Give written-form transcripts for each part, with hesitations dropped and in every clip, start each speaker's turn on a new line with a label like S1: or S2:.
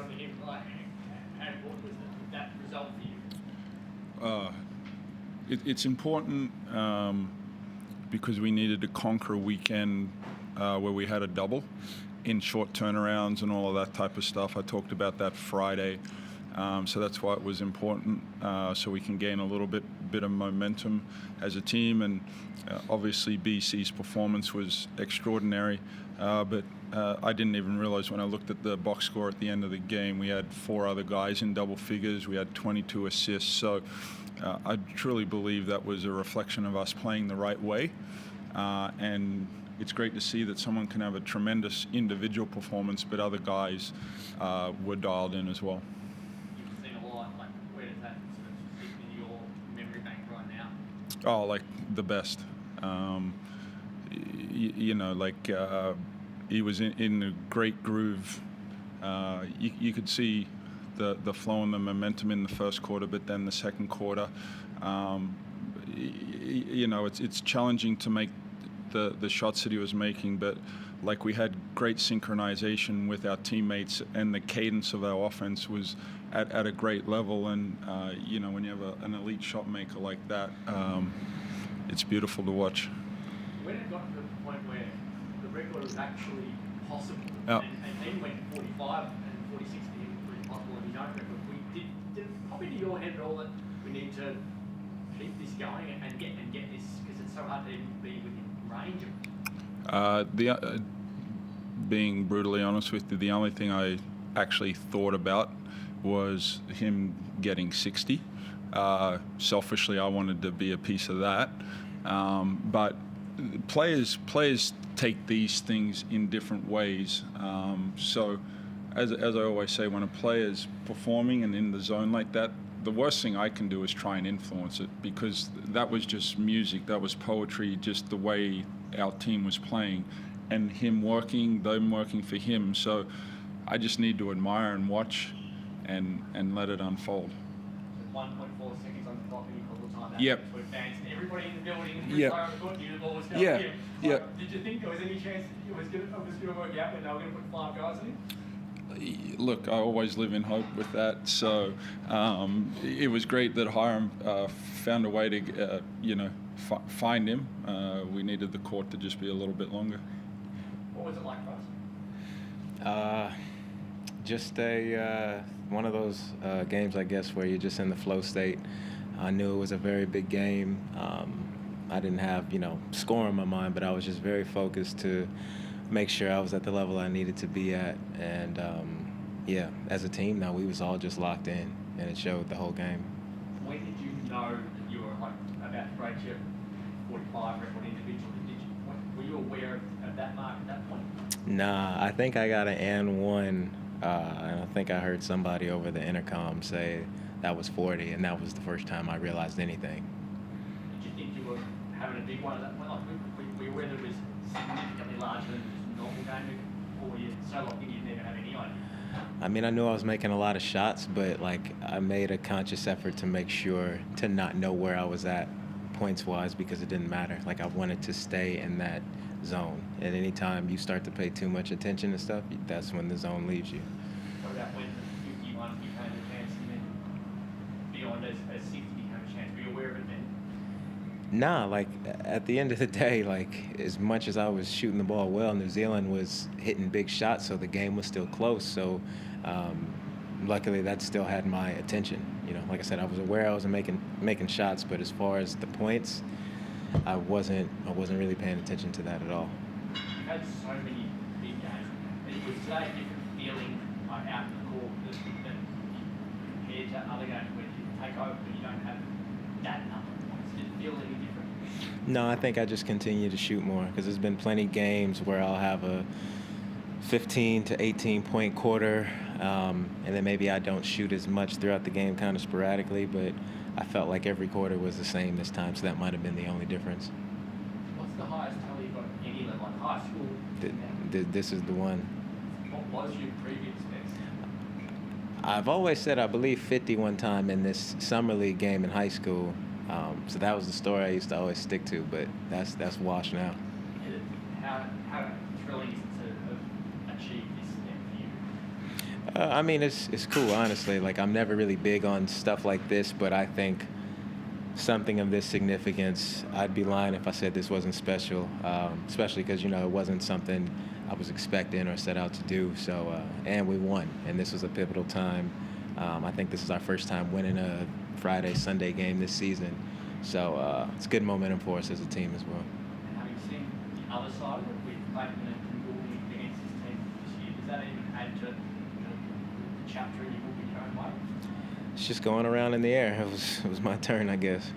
S1: to him, like, how important was that result for you?
S2: It's important because we needed to conquer a weekend where we had a double in short turnarounds and all of that type of stuff. I talked about that Friday. So that's why it was important, so we can gain a little bit of momentum as a team. And obviously BC's performance was extraordinary, but I didn't even realize when I looked at the box score at the end of the game, we had 4 other guys in double figures. We had 22 assists. So I truly believe that was a reflection of us playing the right way. And it's great to see that someone can have a tremendous individual performance, but other guys were dialed in as well.
S1: Where does that sort of fit in your memory bank right now?
S2: Oh, like the best. He was in a great groove. You could see the flow and the momentum in the first quarter, but then the second quarter, it's challenging to make the shots that he was making, but like we had great synchronization with our teammates, and the cadence of our offense was at a great level. And when you have an elite shot maker like that, it's beautiful to watch.
S1: When it got to the point where the record was actually possible,
S2: yeah.
S1: and then went 45 and 46 to him was possible in his own record, did it pop into your head at all that we need to keep this going and get this, because it's so hard to even be within range of
S2: being brutally honest with you, the only thing I actually thought about was him getting 60. Selfishly, I wanted to be a piece of that. But players take these things in different ways. So as I always say, when a player's performing and in the zone like that, the worst thing I can do is try and influence it, because that was just music, that was poetry, just the way our team was playing, and them working for him. So I just need to admire and watch and let it unfold.
S1: 1.4 seconds on the clock and you call the time out.
S2: Yep.
S1: To advance. Everybody in the building,
S2: yep.
S1: The ball was going
S2: yeah.
S1: to him.
S2: Yep.
S1: Did you think there was any chance it was going to work out when they were going to put 5 guys in him?
S2: Look, I always live in hope with that. So it was great that Hiram found a way to, find him. We needed the court to just be a little bit longer.
S1: What was it like for us?
S3: Just one of those games, I guess, where you're just in the flow state. I knew it was a very big game. I didn't have, score in my mind, but I was just very focused to make sure I was at the level I needed to be at. And, as a team now, we was all just locked in, and it showed the whole game.
S1: When did you know that you were about to break your 45 record individually? Were you aware of that mark at that point?
S3: Nah, I think I got an and one, and I think I heard somebody over the intercom say that was 40, and that was the first time I realized anything.
S1: Did you think you were having a big one at that point? Were you aware that it was significantly larger than just a normal game, or were you so locked in you'd never have any idea?
S3: I mean, I knew I was making a lot of shots, but I made a conscious effort to make sure to not know where I was at points-wise, because it didn't matter. I wanted to stay in that zone. At any time you start to pay too much attention to stuff, that's when the zone leaves you.
S1: What about when the 51 became a chance, and then beyond as 60 became a chance? Were you aware of it then?
S3: Nah, at the end of the day, as much as I was shooting the ball well, New Zealand was hitting big shots, so the game was still close. So luckily that still had my attention. Like I said, I was aware I was making shots, but as far as the points, I wasn't really paying attention to that at all.
S1: You've had so many big games, and was today a different feeling out in the court than compared to other games where you take over but you don't have that number of points? Did it feel any different?
S3: No, I think I just continue to shoot more, because there's been plenty of games where I'll have a 15 to 18 point quarter, and then maybe I don't shoot as much throughout the game, kind of sporadically, but I felt like every quarter was the same this time, so that might have been the only difference.
S1: What's the highest tally you got at any level, like high school?
S3: This is the one.
S1: What was your previous best?
S3: I've always said I believe 50 one time in this summer league game in high school, so that was the story I used to always stick to, but that's washed now.
S1: How thrilling is it to have achieved this step for you?
S3: I mean, it's cool, honestly. Like, I'm never really big on stuff like this, but I think something of this significance, I'd be lying if I said this wasn't special, especially because, it wasn't something I was expecting or set out to do. So, and we won, and this was a pivotal time. I think this is our first time winning a Friday, Sunday game this season. So it's good momentum for us as a team as well.
S1: And having seen the other side of it, with Clayton and Gould against this team this year, does that even add to the chapter in your book in your own way?
S3: It's just going around in the air. It was my turn, I guess.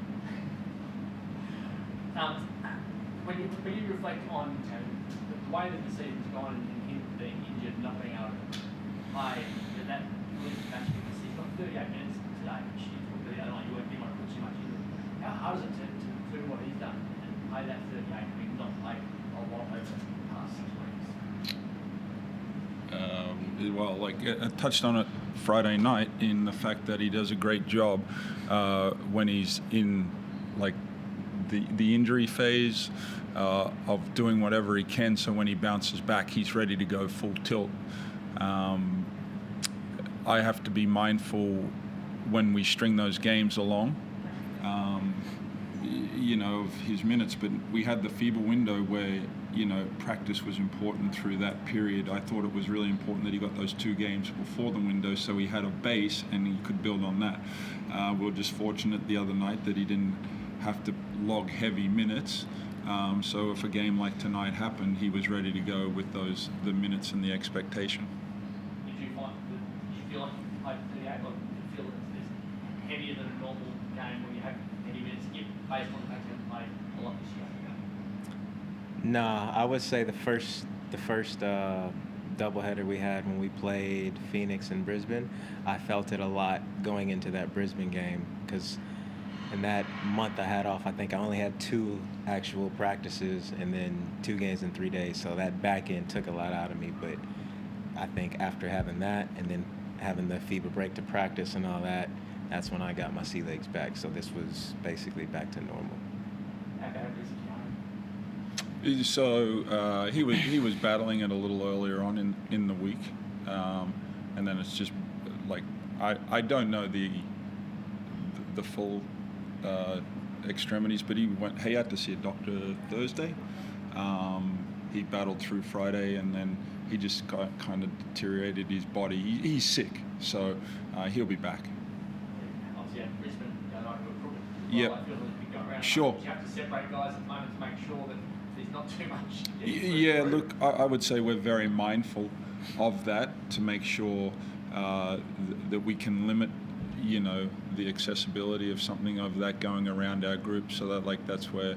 S1: When you reflect on the way that the season's gone and him being injured, not being able to play, that really match because he's got 38 minutes today, which is probably the other night you didn't want to put too much into it. How hard is it to do what he's done and play that 38 and not play a lot over the past 6 weeks?
S2: Well, I touched on it Friday night in the fact that he does a great job when he's in the injury phase of doing whatever he can. So when he bounces back, he's ready to go full tilt. I have to be mindful when we string those games along, of his minutes. But we had the FIBA window where, practice was important through that period. I thought it was really important that he got those 2 games before the window so he had a base and he could build on that. We were just fortunate the other night that he didn't have to log heavy minutes. So if a game like tonight happened, he was ready to go with the minutes and the expectation.
S1: Did you feel like you played 38, or did you feel it's heavier than a normal game when you have heavy minutes, based on the fact that you played a lot this year?
S3: Nah, I would say the first doubleheader we had when we played Phoenix and Brisbane, I felt it a lot going into that Brisbane game because in that month I had off, I think I only had 2 actual practices and then 2 games in 3 days. So that back end took a lot out of me. But I think after having that and then having the FIBA break to practice and all that, that's when I got my sea legs back. So this was basically back to normal.
S2: So he was battling it a little earlier on in the week, and then it's just I don't know the full extremities, but he had to see a doctor Thursday. He battled through Friday, and then he just kind of deteriorated his body. He's sick, so he'll be back.
S1: Obviously, at Brisbane,
S2: Yep. Sure.
S1: You have to separate guys at the moment to make sure that there's not too much.
S2: Yeah, look, I would say we're very mindful of that to make sure that we can limit, the accessibility of something of that going around our group. So that that's where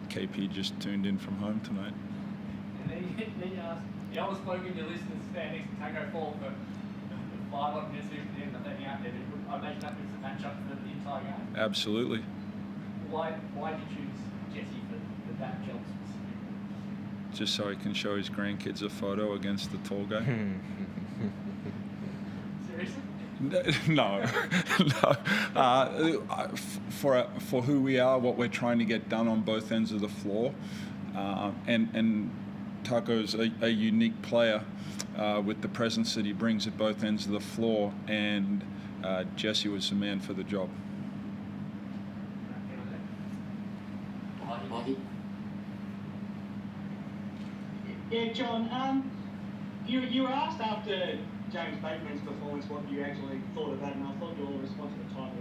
S2: KP just tuned in from home tonight.
S1: And then the oldest bloke in your list is standing next to Tango Fall for 5 odd minutes at the end of letting out there. I imagine that was the matchup for the entire game.
S2: Absolutely.
S1: Why did you choose Jesse for that job specifically?
S2: Just so he can show his grandkids a photo against the tall guy.
S1: Seriously?
S2: No. For who we are, what we're trying to get done on both ends of the floor, and Taco's a unique player with the presence that he brings at both ends of the floor, and Jesse was the man for the job.
S4: Yeah, John, you were asked after James Bateman's performance what you actually thought of that, and I thought your response at the time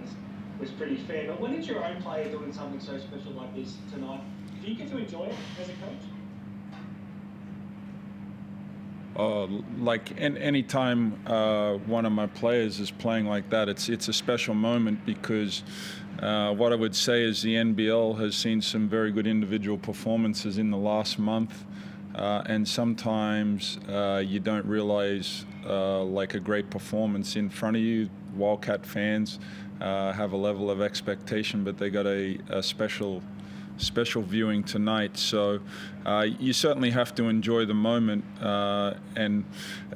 S4: was pretty fair. But when it's your own player doing something so special like this tonight, do you get to enjoy it as a coach?
S2: Anytime one of my players is playing like that, it's a special moment because what I would say is the NBL has seen some very good individual performances in the last month, and sometimes you don't realize a great performance in front of you. Wildcat fans have a level of expectation, but they got a special viewing tonight. So you certainly have to enjoy the moment. And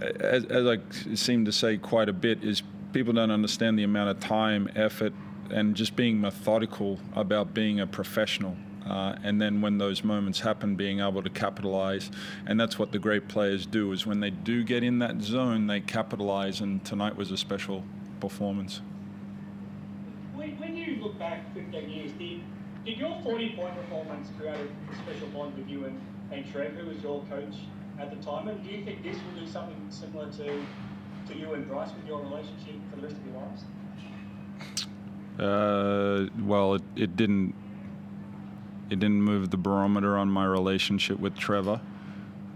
S2: as I seem to say quite a bit, is people don't understand the amount of time, effort, and just being methodical about being a professional. and then when those moments happen, being able to capitalize. And that's what the great players do, is when they do get in that zone, they capitalize, and tonight was a special performance.
S4: When you look back 15 years, did your 40-point performance create a special bond with you and Trev, who was your coach at the time? And do you think this will do something similar to you and Bryce with your relationship for the rest of your lives?
S2: Well, it didn't move the barometer on my relationship with Trevor.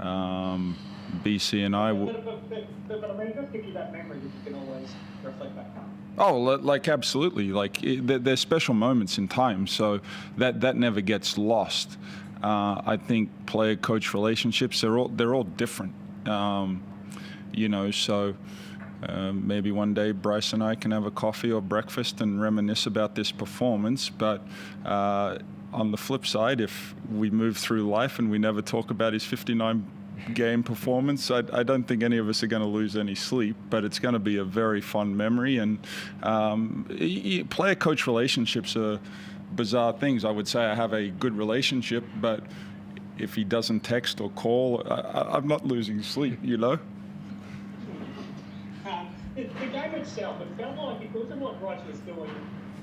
S2: BC and I.
S4: But I mean, it does give you that memory that you can always reflect back on.
S2: Oh, like absolutely. Like there's special moments in time, so that never gets lost. I think player-coach relationships, they're all different. So maybe one day Bryce and I can have a coffee or breakfast and reminisce about this performance. But on the flip side, if we move through life and we never talk about his 59-game performance, I don't think any of us are going to lose any sleep. But it's going to be a very fun memory. And player-coach relationships are bizarre things. I would say I have a good relationship, but if he doesn't text or call, I'm not losing sleep,
S4: The game itself, it felt like, because of what Bryce was doing,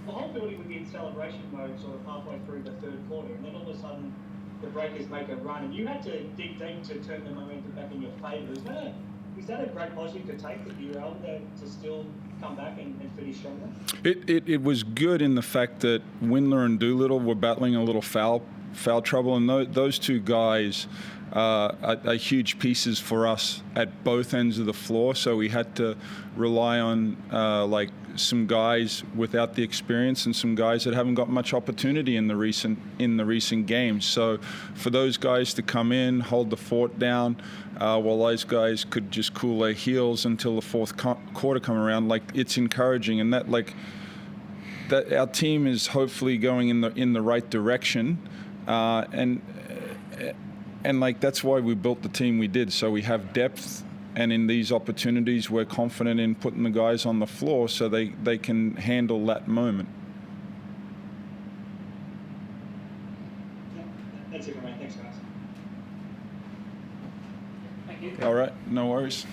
S4: the whole building would be in celebration mode sort of halfway through the third quarter, and then all of a sudden the Breakers make a run, and you had to dig deep to turn the momentum back in your favour. Is that a great positive to take, that you were able to still come back and finish strongly?
S2: It was good in the fact that Windler and Doolittle were battling a little foul trouble, and those two guys are huge pieces for us at both ends of the floor. So we had to rely on some guys without the experience and some guys that haven't got much opportunity in the recent games. So for those guys to come in, hold the fort down, while those guys could just cool their heels until the fourth quarter come around, it's encouraging, and that our team is hopefully going in the right direction, and that's why we built the team we did. So we have depth, and in these opportunities, we're confident in putting the guys on the floor so they can handle that moment.
S4: Yeah, that's it for me. Thanks, guys.
S1: Thank you.
S2: All right, no worries.